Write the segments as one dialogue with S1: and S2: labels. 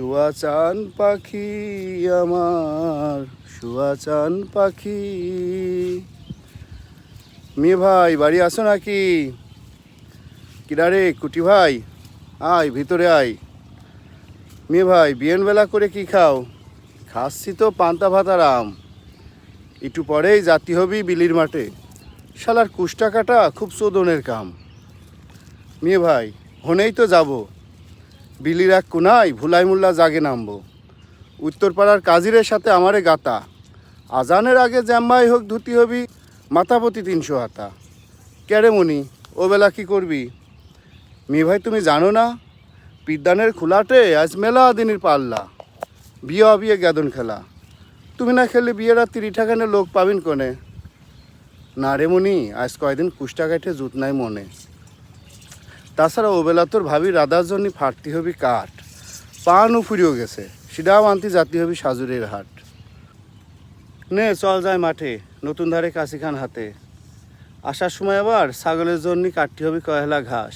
S1: শুয়া চান পাখি আমার, শুয়া চান পাখি। মেয়ে ভাই বাড়ি আসো নাকি? কিরারে কুটি ভাই, আয় ভিতরে আয়। মেয়ে ভাই বিয়েন বেলা করে কি খাও? খাচ্ছি তো পান্তা ভাত আর আম। একটু পরেই জাতি হবি বিলির মাঠে। শালার কুষ্টা কাটা খুব চোদনের কাম। মেয়ে ভাই হনেই তো যাব, বিলির এক কোনায় ভুলাই মোল্লা জাগে নামবো। উত্তরপাড়ার কাজিরের সাথে আমারে গাতা। আজানের আগে জ্যাম্মাই হোক ধুতি হবি, মাথাপতি 300 হাতা। ক্যারে মনি ও বেলা কি করবি? মেয়ে ভাই তুমি জানো না, বিদ্যানের খুলাটে আজ মেলা দিনের পাল্লা। বিয়ে বিয়ে গ্যাদন খেলা। তুমি না খেলে বিয়ের আর 30 টাকানে লোক পাবিন কোনে? না রে মনি, আজ কয়দিন কুষ্টা কাঠে জুত নাই মনে। তাছাড়া ওবেলা তোর ভাবি রাধার জন্য ফাটতি হবি কাঠ। পানও ফুরিয়েও গেছে, সেটাও আনতে জাতি হবি সাজুরের হাট। নে চল যায় মাঠে, নতুন ধারে কাশি খান হাতে। আসার সময় আবার ছাগলের জন্য কাটতে হবে কয়লা ঘাস।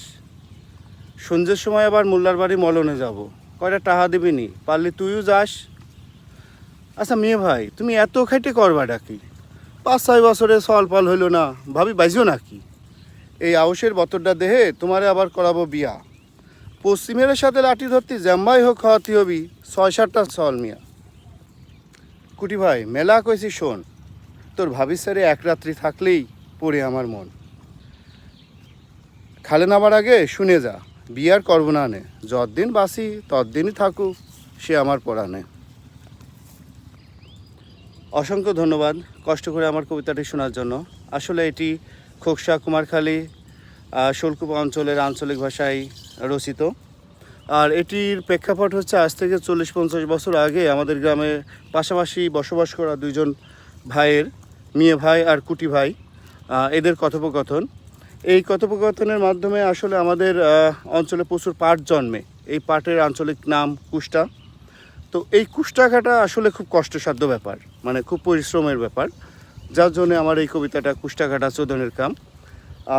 S1: সন্ধ্যের সময় আবার মোল্লার বাড়ি মলনে যাব, কয়টা টাহা দিবি নি, পারলে তুইও যাস। আচ্ছা মেয়ে ভাই তুমি এত খাইটে করবা ডাকি? 5-6 বছরে সল পাল হইল না, ভাবি বাজিও নাকি? এই আউসের বতরটা দেহে তোমারে আবার করাবো বিয়া। পশ্চিমের সাথে লাঠি ধরতি জ্যাম্বাই হোক খাওয়াতি হবি 6-7টা সল মিয়া। কুটি ভাই মেলা কইছি শোন, তোর ভাবি সারে এক রাত্রি থাকলেই পড়ে আমার মন। খালে নামার আগে শুনে যা, বিয়ার করবো না নে, যতদিন বাসি ততদিনই থাকুক সে আমার পরাণে। অসংখ্য ধন্যবাদ কষ্ট করে আমার কবিতাটি শোনার জন্য। আসলে এটি খোকসা কুমারখালী শোলকুপা অঞ্চলের আঞ্চলিক ভাষায় রচিত। আর এটির প্রেক্ষাপট হচ্ছে আজ থেকে 40-50 বছর আগে আমাদের গ্রামে পাশাপাশি বসবাস করা দুইজন ভাইয়ের, মেয়ে ভাই আর কুটি ভাই, এদের কথোপকথন। এই কথোপকথনের মাধ্যমে আসলে আমাদের অঞ্চলে প্রচুর পাট জন্মে। এই পাটের আঞ্চলিক নাম কুষ্টা। তো এই কুষ্টা কাটা আসলে খুব কষ্টসাধ্য ব্যাপার, মানে খুব পরিশ্রমের ব্যাপার, যার জন্য আমার এই কবিতাটা কুষ্টা কাটা চোদনের কাম।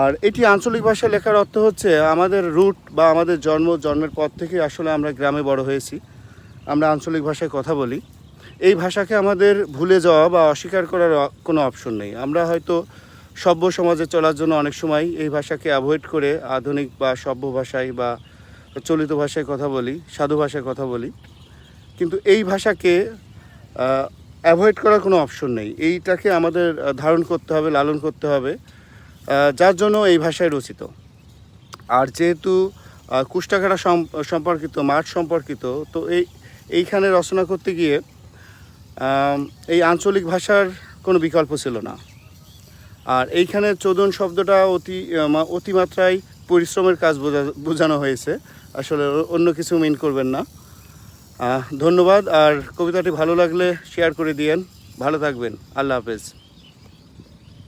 S1: আর এটি আঞ্চলিক ভাষায় লেখার অর্থ হচ্ছে আমাদের রুট বা আমাদের জন্মের পর থেকে আসলে আমরা গ্রামে বড় হয়েছি, আমরা আঞ্চলিক ভাষায় কথা বলি। এই ভাষাকে আমাদের ভুলে যাওয়া বা অস্বীকার করার কোনো অপশন নেই। আমরা হয়তো সভ্য সমাজে চলার জন্য অনেক সময় এই ভাষাকে অ্যাভয়েড করে আধুনিক বা সভ্য ভাষায় বা চলিত ভাষায় কথা বলি, সাধু ভাষায় কথা বলি, কিন্তু এই ভাষাকে অ্যাভয়েড করার কোনো অপশন নেই। এইটাকে আমাদের ধারণ করতে হবে, লালন করতে হবে, যার জন্য এই ভাষায় রচিত। আর যেহেতু কুষ্টাকাটা সম্পর্কিত, মাঠ সম্পর্কিত, তো এইখানে রচনা করতে গিয়ে এই আঞ্চলিক ভাষার কোনো বিকল্প ছিল না। আর এইখানে চোদন শব্দটা অতিমাত্রায় পরিশ্রমের কাজ বোঝানো হয়েছে, আসলে অন্য কিছু মিন করবেন না। ধন্যবাদ। আর কবিতাটি ভালো লাগলে শেয়ার করে দিয়েন। ভালো থাকবেন। আল্লাহ হাফেজ।